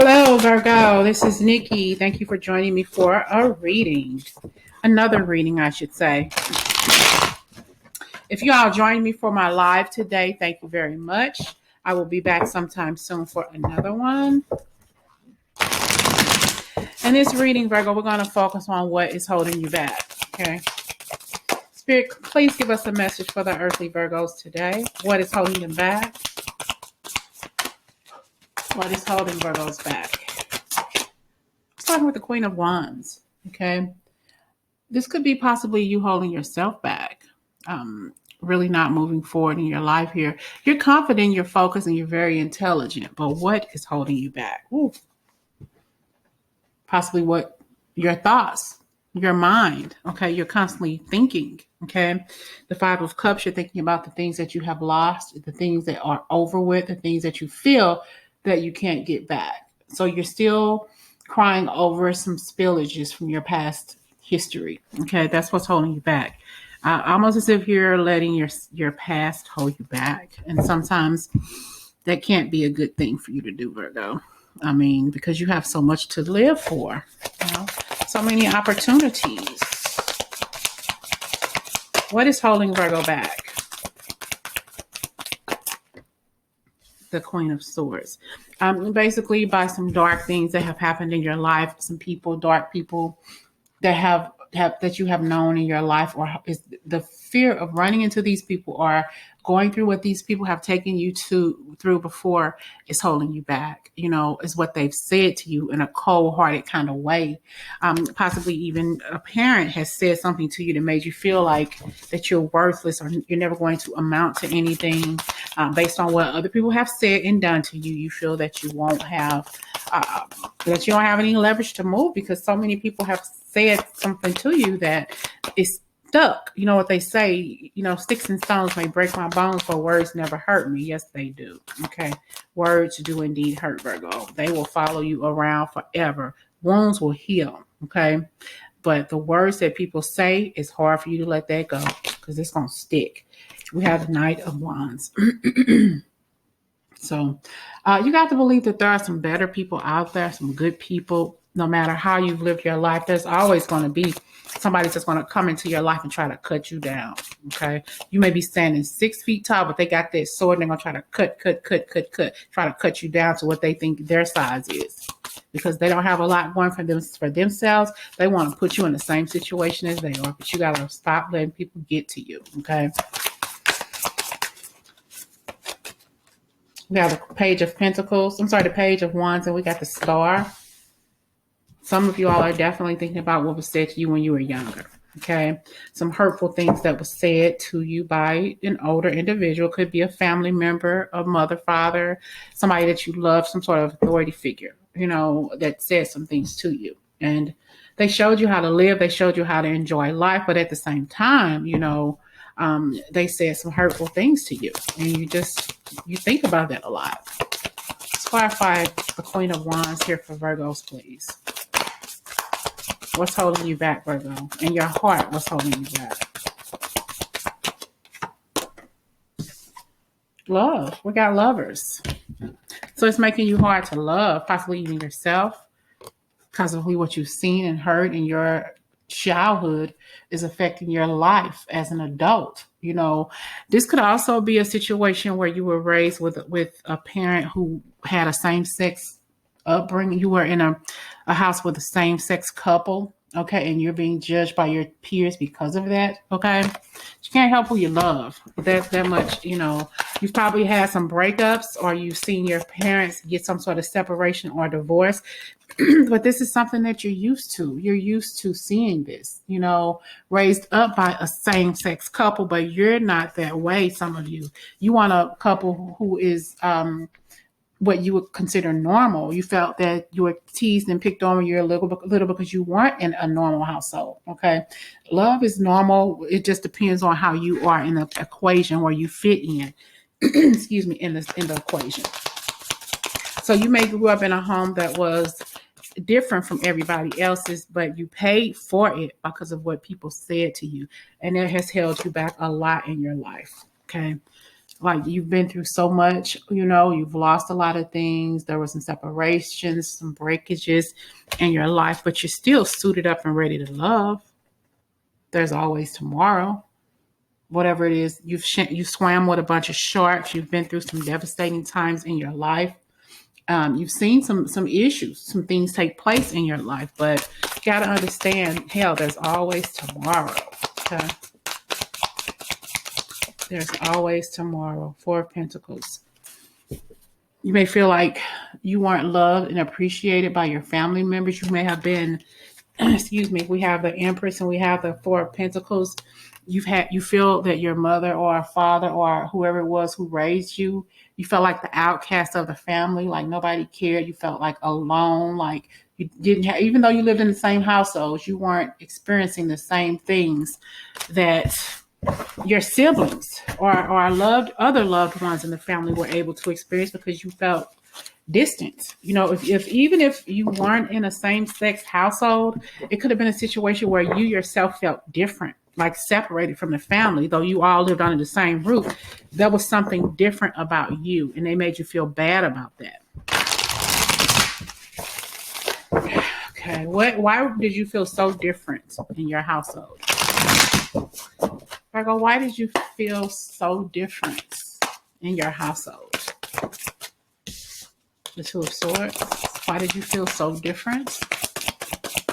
Hello, Virgo. This is Nikki. Thank you for joining me for a reading. Another reading, I should say. If you all join me for my live today, thank you very much. I will be back sometime soon for another one. In this reading, Virgo, we're going to focus on what is holding you back. Okay. Spirit, please give us a message for the earthly Virgos today. What is holding them back? What is holding Virgos back? Starting with the Queen of Wands. Okay. This could be possibly you holding yourself back. Really not moving forward in your life here. You're confident, you're focused, and you're very intelligent. But what is holding you back? Ooh. Possibly what your thoughts, your mind. Okay. You're constantly thinking. Okay. The Five of Cups, you're thinking about the things that you have lost, the things that are over with, the things that you feel that you can't get back. So you're still crying over some spillages from your past history. Okay. That's what's holding you back. Almost as if you're letting your past hold you back. And sometimes that can't be a good thing for you to do, Virgo. I mean, because you have so much to live for, so many opportunities. What is holding Virgo back? The Queen of Swords. Basically, by some dark things that have happened in your life, some people, dark people that that you have known in your life, or is the fear of running into these people or going through what these people have taken you through before is holding you back, is what they've said to you in a cold-hearted kind of way. Possibly even a parent has said something to you that made you feel like that you're worthless or you're never going to amount to anything. Based on what other people have said and done to you, you feel that you won't have, that you don't have any leverage to move because so many people have said something to you that is stuck. You know what they say, sticks and stones may break my bones, but words never hurt me. Yes, they do. Okay. Words do indeed hurt, Virgo. They will follow you around forever. Wounds will heal. Okay. But the words that people say, it's hard for you to let that go because it's going to stick. We have the Knight of Wands. So you got to believe that there are some better people out there, some good people. No matter how you've lived your life, there's always going to be somebody that's going to come into your life and try to cut you down. Okay. You may be standing 6 feet tall, but they got that sword and they're going to try to try to cut you down to what they think their size is. Because they don't have a lot going for themselves. They want to put you in the same situation as they are, but you got to stop letting people get to you. Okay. We have the Page of Pentacles. The Page of Wands, and we got the Star. Some of you all are definitely thinking about what was said to you when you were younger. Okay. Some hurtful things that was said to you by an older individual. Could be a family member, a mother, father, somebody that you love, some sort of authority figure, that said some things to you. And they showed you how to live. They showed you how to enjoy life. But at the same time, they said some hurtful things to you. And you think about that a lot. Let's clarify the Queen of Wands here for Virgos, please. What's holding you back, Virgo? In your heart, what's holding you back? Love. We got Lovers. So it's making you hard to love, possibly even yourself, because of what you've seen and heard in your childhood is affecting your life as an adult. This could also be a situation where you were raised with a parent who had a same-sex upbringing. You were in a house with a same-sex couple, okay, and you're being judged by your peers because of that, okay? You can't help who you love. That much, you've probably had some breakups or you've seen your parents get some sort of separation or divorce, but this is something that you're used to. You're used to seeing this, raised up by a same-sex couple, but you're not that way, some of you. You want a couple who is what you would consider normal. You felt that you were teased and picked on when you're a little because you weren't in a normal household. Okay. Love is normal. It just depends on how you are in the equation where you fit in, excuse me, in the equation. So you may grew up in a home that was different from everybody else's, but you paid for it because of what people said to you. And it has held you back a lot in your life. Okay. like you've been through so much, you know, you've lost a lot of things. There were some separations, some breakages in your life, but you're still suited up and ready to love. There's always tomorrow. Whatever it is, you swam with a bunch of sharks. You've been through some devastating times in your life. You've seen some issues, some things take place in your life, but you got to understand, hell, there's always tomorrow. Okay? There's always tomorrow. Four of Pentacles. You may feel like you weren't loved and appreciated by your family members. You may have been, excuse me, we have the Empress and we have the Four of Pentacles. You feel that your mother or a father or whoever it was who raised you, you felt like the outcast of the family, like nobody cared. You felt like alone, like you didn't have, even though you lived in the same households, you weren't experiencing the same things that your siblings or other loved ones in the family were able to experience because you felt distant. You know, if even if you weren't in a same-sex household, it could have been a situation where you yourself felt different, like separated from the family, though you all lived under the same roof. There was something different about you, and they made you feel bad about that. Okay, why did you feel so different in your household? Virgo, why did you feel so different in your household? The Two of Swords. Why did you feel so different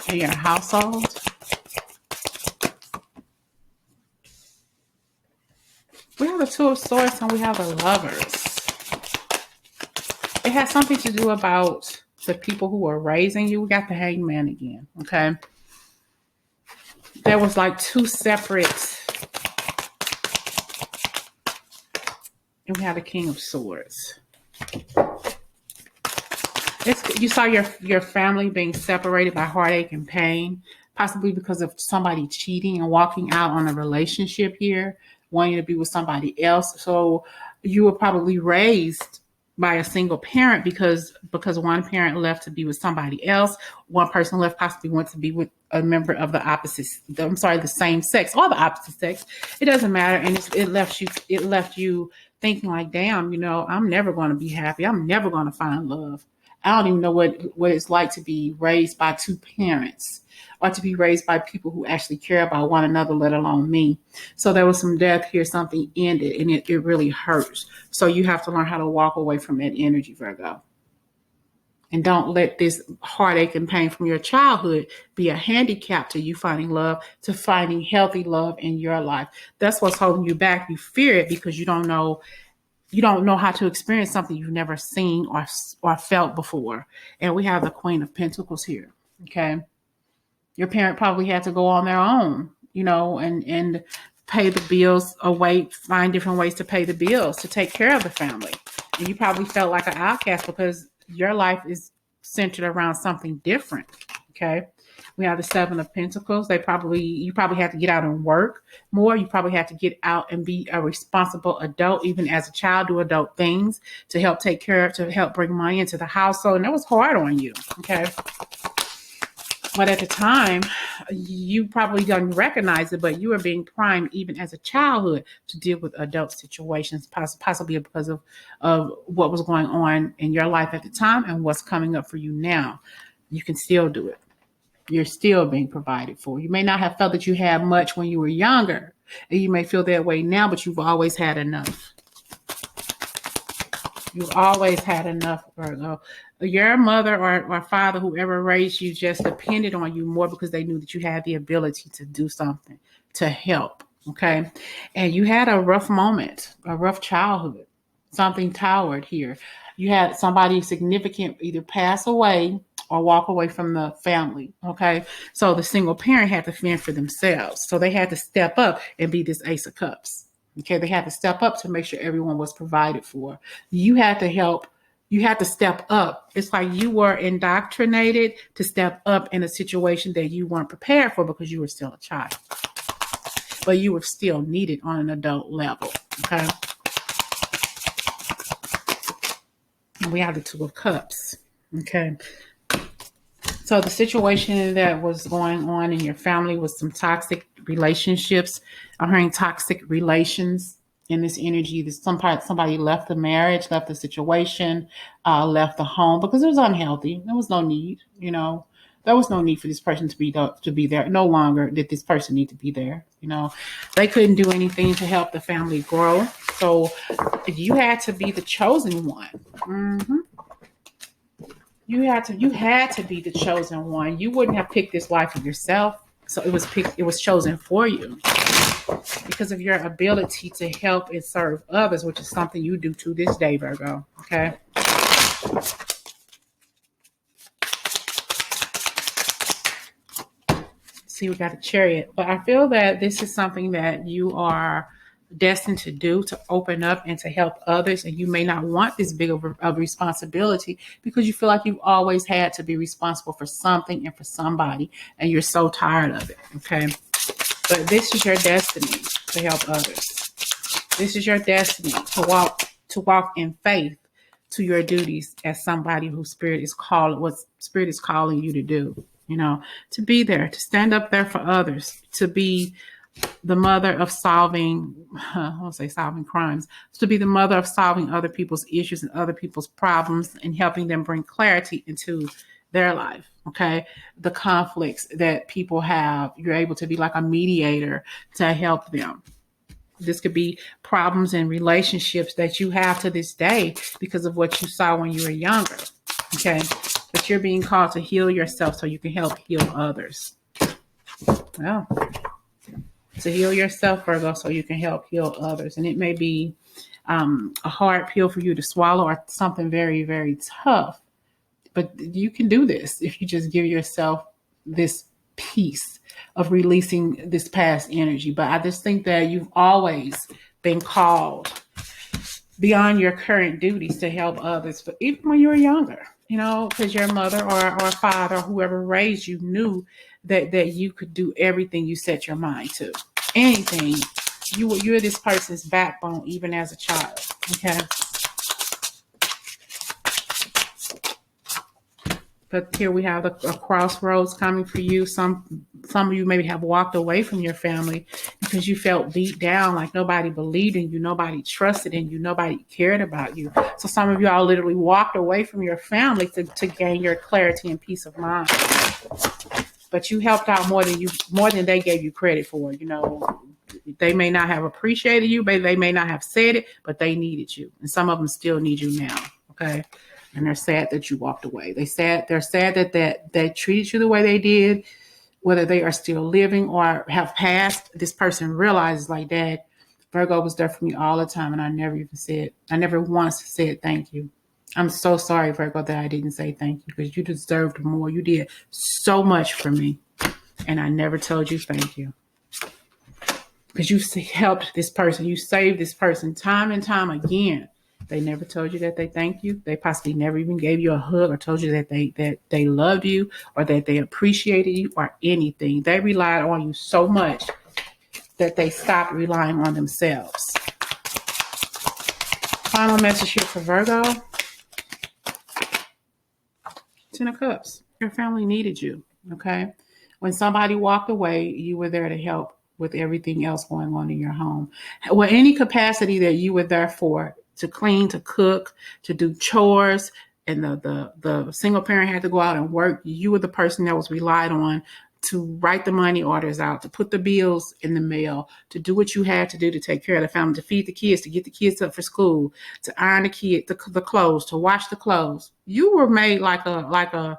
in your household? We have the Two of Swords and we have the Lovers. It has something to do about the people who are raising you. We got the Hangman again, okay? There was like two separate, and we have the King of Swords. You saw your family being separated by heartache and pain, possibly because of somebody cheating and walking out on a relationship here, wanting to be with somebody else. So you were probably raised by a single parent because one parent left to be with somebody else. One person left possibly went to be with a member of the same sex or the opposite sex. It doesn't matter. And it left you thinking like, damn, you know, I'm never going to be happy. I'm never going to find love. I don't even know what it's like to be raised by two parents or to be raised by people who actually care about one another, let alone me. So there was some death here, something ended, and it really hurts. So you have to learn how to walk away from that energy, Virgo. And don't let this heartache and pain from your childhood be a handicap to you finding love, to finding healthy love in your life. That's what's holding you back. You fear it because you don't know how to experience something you've never seen or felt before. And we have the Queen of Pentacles here. Okay. Your parent probably had to go on their own, you know, and pay the bills away, find different ways to pay the bills, to take care of the family. And you probably felt like an outcast because your life is centered around something different. Okay. We have the Seven of Pentacles. You probably have to get out and work more. You probably have to get out and be a responsible adult, even as a child, do adult things to help take care of, to help bring money into the household. And that was hard on you. Okay. But at the time, you probably don't recognize it, but you were being primed even as a childhood to deal with adult situations, possibly because of what was going on in your life at the time and what's coming up for you now. You can still do it. You're still being provided for. You may not have felt that you had much when you were younger, and you may feel that way now, but you've always had enough. You've always had enough, Virgo. Your mother or father, whoever raised you, just depended on you more because they knew that you had the ability to do something, to help, okay? And you had a rough moment, a rough childhood. Something towered here. You had somebody significant either pass away or walk away from the family, okay? So the single parent had to fend for themselves. So they had to step up and be this Ace of Cups, okay? They had to step up to make sure everyone was provided for. You had to help. You had to step up. It's like you were indoctrinated to step up in a situation that you weren't prepared for because you were still a child. But you were still needed on an adult level, okay? And we have the Two of Cups, okay? So the situation that was going on in your family was some toxic relationships. I'm hearing toxic relations in this energy. That somebody left the marriage, left the situation, left the home because it was unhealthy. There was no need, there was no need for this person to be there. No longer did this person need to be there. They couldn't do anything to help the family grow. So you had to be the chosen one. Mm-hmm. You had to be the chosen one. You wouldn't have picked this life for yourself. So it was chosen for you because of your ability to help and serve others, which is something you do to this day, Virgo. Okay. See, we got a Chariot, but I feel that this is something that you are destined to do, to open up and to help others. And you may not want this big of responsibility because you feel like you've always had to be responsible for something and for somebody, and you're so tired of it. Okay. But this is your destiny to help others. This is your destiny to walk in faith to your duties as somebody who what Spirit is calling you to do. To be there, to stand up there for others, to be the mother of solving crimes, to be the mother of solving other people's issues and other people's problems and helping them bring clarity into their life. Okay. The conflicts that people have, you're able to be like a mediator to help them. This could be problems in relationships that you have to this day because of what you saw when you were younger. Okay. But you're being called to heal yourself so you can help heal others. Well, to heal yourself, Virgo, so you can help heal others. And it may be a hard pill for you to swallow or something very, very tough. But you can do this if you just give yourself this peace of releasing this past energy. But I just think that you've always been called beyond your current duties to help others, but even when you were younger, because your mother or father, or whoever raised you, knew that you could do everything you set your mind to. Anything. You're this person's backbone, even as a child. Okay. But here we have a crossroads coming for you. Some of you maybe have walked away from your family because you felt beat down, like nobody believed in you, nobody trusted in you, nobody cared about you. So some of you all literally walked away from your family to gain your clarity and peace of mind. But you helped out more than they gave you credit for. They may not have appreciated you, they may not have said it, but they needed you. And some of them still need you now. Okay. And they're sad that you walked away. They're sad that they treated you the way they did, whether they are still living or have passed. This person realizes, like, Dad, Virgo was there for me all the time, and I never once said thank you. I'm so sorry, Virgo, that I didn't say thank you because you deserved more. You did so much for me, and I never told you thank you. Because you helped this person. You saved this person time and time again. They never told you that they thank you. They possibly never even gave you a hug or told you that they loved you or that they appreciated you or anything. They relied on you so much that they stopped relying on themselves. Final message here for Virgo. Ten of Cups. Your family needed you, okay? When somebody walked away, you were there to help with everything else going on in your home. Well, any capacity that you were there for, to clean, to cook, to do chores, and the single parent had to go out and work, you were the person that was relied on to write the money orders out, to put the bills in the mail, to do what you had to do to take care of the family, to feed the kids, to get the kids up for school, to iron the clothes, to wash the clothes. You were made like an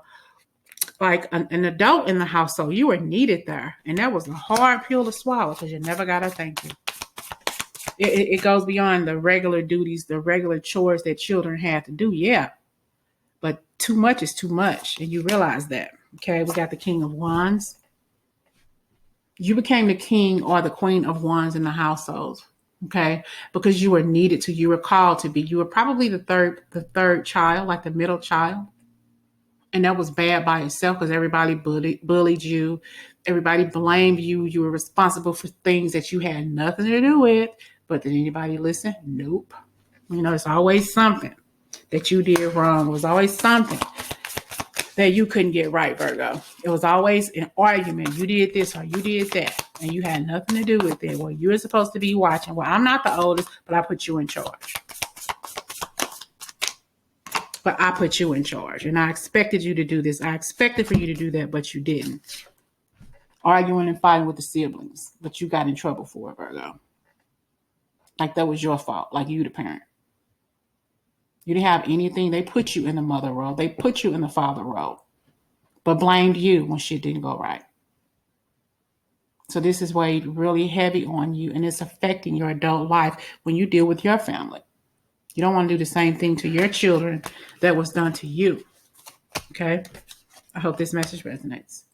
adult in the household. You were needed there. And that was a hard pill to swallow because you never got a thank you. It goes beyond the regular duties, the regular chores that children had to do. Yeah. But too much is too much. And you realize that. Okay. We got the King of Wands. You became the king or the queen of wands in the household. Okay. Because you were needed to, you were called to be. You were probably the third child, like the middle child. And that was bad by itself because everybody bullied you. Everybody blamed you. You were responsible for things that you had nothing to do with. But did anybody listen? Nope. It's always something that you did wrong. It was always something that you couldn't get right, Virgo. It was always an argument. You did this or you did that. and you had nothing to do with it. Well, you're supposed to be watching. Well, I'm not the oldest, but I put you in charge. But I put you in charge, and I expected you to do this. I expected for you to do that, but you didn't. Arguing and fighting with the siblings, but you got in trouble for it, Virgo. Like that was your fault, like you the parent. You didn't have anything. They put you in the mother role. They put you in the father role, but blamed you when shit didn't go right. So this is weighed really heavy on you, and it's affecting your adult life when you deal with your family. You don't want to do the same thing to your children that was done to you. Okay? I hope this message resonates.